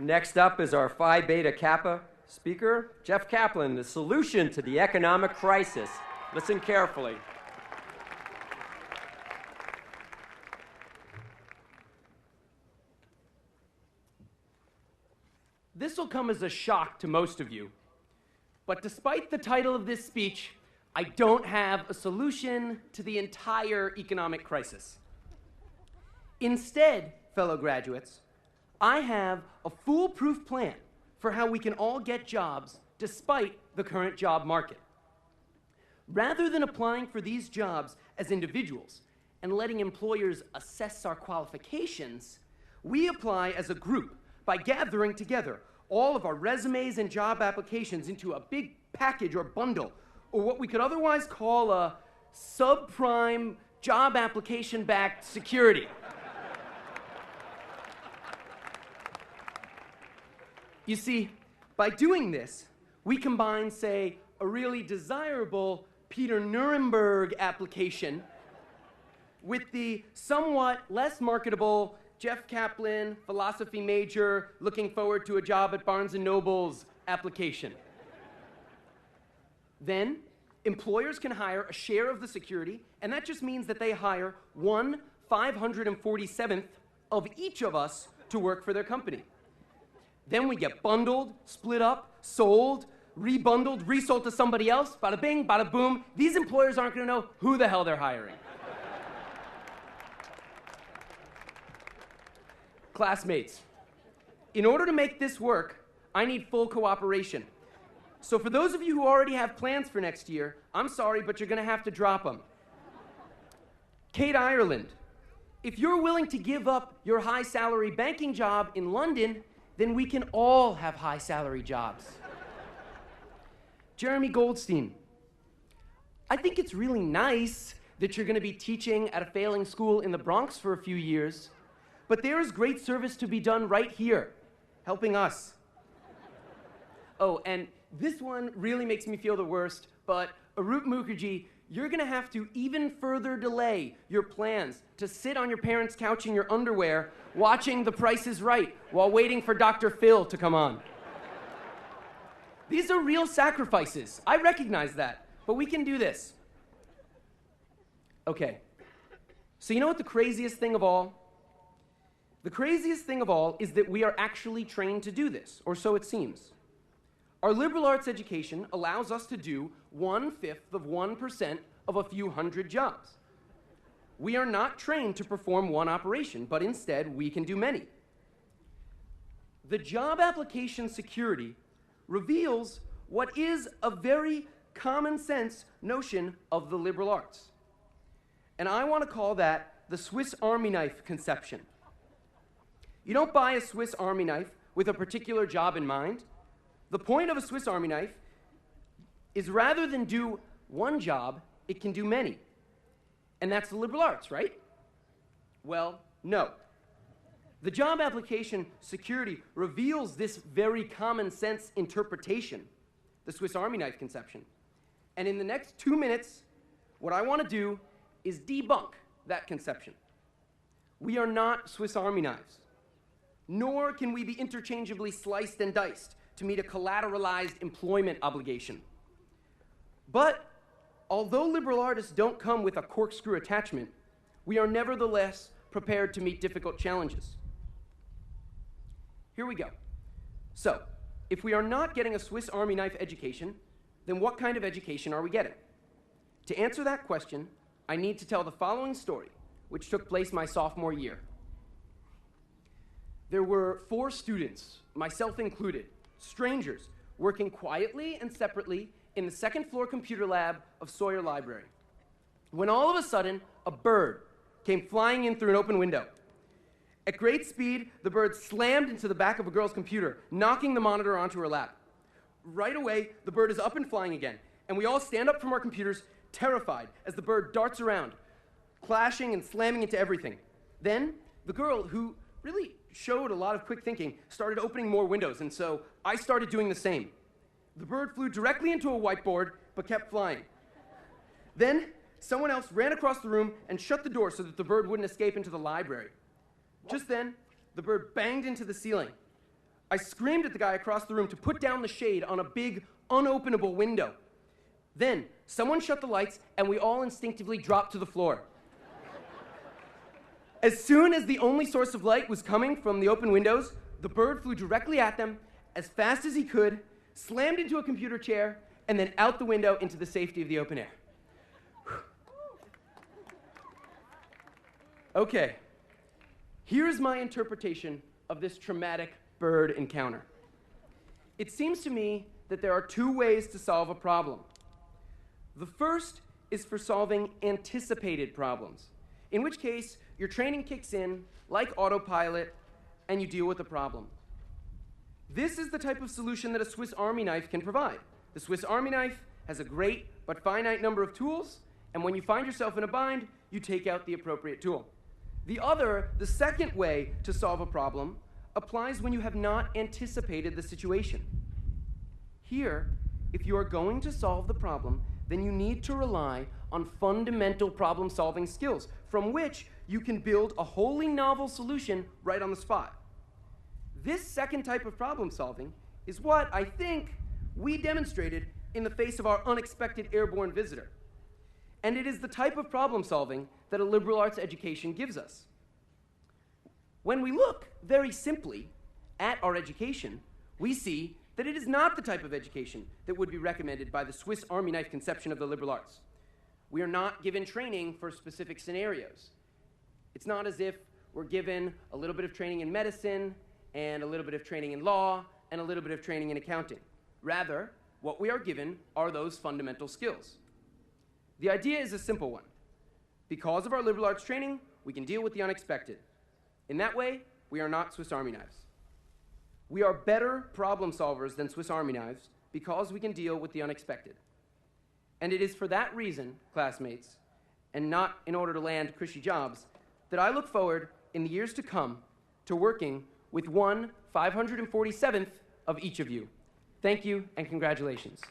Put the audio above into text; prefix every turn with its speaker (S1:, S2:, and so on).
S1: Next up is our Phi Beta Kappa speaker, Jeff Kaplan, the solution to the economic crisis. Listen carefully.
S2: This will come as a shock to most of you, but despite the title of this speech, I don't have a solution to the entire economic crisis. Instead, fellow graduates, I have a foolproof plan for how we can all get jobs despite the current job market. Rather than applying for these jobs as individuals and letting employers assess our qualifications, we apply as a group by gathering together all of our resumes and job applications into a big package or bundle, or what we could otherwise call a subprime job application-backed security. You see, by doing this, we combine, say, a really desirable Peter Nuremberg application with the somewhat less marketable Jeff Kaplan, philosophy major, looking forward to a job at Barnes & Noble's application. Then, employers can hire a share of the security, and that just means that they hire 1/547th of each of us to work for their company. Then we get bundled, split up, sold, rebundled, resold to somebody else, bada bing, bada boom. These employers aren't going to know who the hell they're hiring. Classmates, in order to make this work, I need full cooperation. So for those of you who already have plans for next year, I'm sorry, but you're going to have to drop them. Kate Ireland, if you're willing to give up your high-salary banking job in London, then we can all have high-salary jobs. Jeremy Goldstein, I think it's really nice that you're going to be teaching at a failing school in the Bronx for a few years, but there is great service to be done right here, helping us. Oh, and this one really makes me feel the worst, but Arup Mukherjee, you're going to have to even further delay your plans to sit on your parents' couch in your underwear watching The Price is Right while waiting for Dr. Phil to come on. These are real sacrifices. I recognize that, but we can do this. Okay, so you know what the craziest thing of all? The craziest thing of all is that we are actually trained to do this, or so it seems. Our liberal arts education allows us to do 1/5% of a few hundred jobs. We are not trained to perform one operation, but instead we can do many. The job application security reveals what is a very common sense notion of the liberal arts. And I want to call that the Swiss Army knife conception. You don't buy a Swiss Army knife with a particular job in mind. The point of a Swiss Army knife is rather than do one job, it can do many. And that's the liberal arts, right? Well, no. The job application security reveals this very common sense interpretation, the Swiss Army knife conception. And in the next 2 minutes, what I want to do is debunk that conception. We are not Swiss Army knives, nor can we be interchangeably sliced and diced to meet a collateralized employment obligation. But although liberal artists don't come with a corkscrew attachment, we are nevertheless prepared to meet difficult challenges. Here we go. So, if we are not getting a Swiss Army knife education, then what kind of education are we getting? To answer that question, I need to tell the following story, which took place my sophomore year. There were 4 students, myself included, strangers, working quietly and separately in the second floor computer lab of Sawyer Library, when all of a sudden, a bird came flying in through an open window. At great speed, the bird slammed into the back of a girl's computer, knocking the monitor onto her lap. Right away, the bird is up and flying again, and we all stand up from our computers, terrified, as the bird darts around, clashing and slamming into everything. Then, the girl, who really showed a lot of quick thinking, started opening more windows, and so I started doing the same. The bird flew directly into a whiteboard, but kept flying. Then, someone else ran across the room and shut the door so that the bird wouldn't escape into the library. Just then, the bird banged into the ceiling. I screamed at the guy across the room to put down the shade on a big, unopenable window. Then, someone shut the lights, and we all instinctively dropped to the floor. As soon as the only source of light was coming from the open windows, the bird flew directly at them as fast as he could, slammed into a computer chair, and then out the window into the safety of the open air. Okay, here's my interpretation of this traumatic bird encounter. It seems to me that there are two ways to solve a problem. The first is for solving anticipated problems, in which case your training kicks in like autopilot and you deal with the problem. This is the type of solution that a Swiss Army knife can provide. The Swiss Army knife has a great but finite number of tools, and when you find yourself in a bind, you take out the appropriate tool. The second way to solve a problem, applies when you have not anticipated the situation. Here, if you are going to solve the problem, then you need to rely on fundamental problem-solving skills, from which you can build a wholly novel solution right on the spot. This second type of problem-solving is what, I think, we demonstrated in the face of our unexpected airborne visitor. And it is the type of problem-solving that a liberal arts education gives us. When we look very simply at our education, we see that it is not the type of education that would be recommended by the Swiss Army knife conception of the liberal arts. We are not given training for specific scenarios. It's not as if we're given a little bit of training in medicine, and a little bit of training in law, and a little bit of training in accounting. Rather, what we are given are those fundamental skills. The idea is a simple one. Because of our liberal arts training, we can deal with the unexpected. In that way, we are not Swiss Army knives. We are better problem solvers than Swiss Army knives because we can deal with the unexpected. And it is for that reason, classmates, and not in order to land cushy jobs, that I look forward in the years to come to working with 1/547th of each of you. Thank you and congratulations.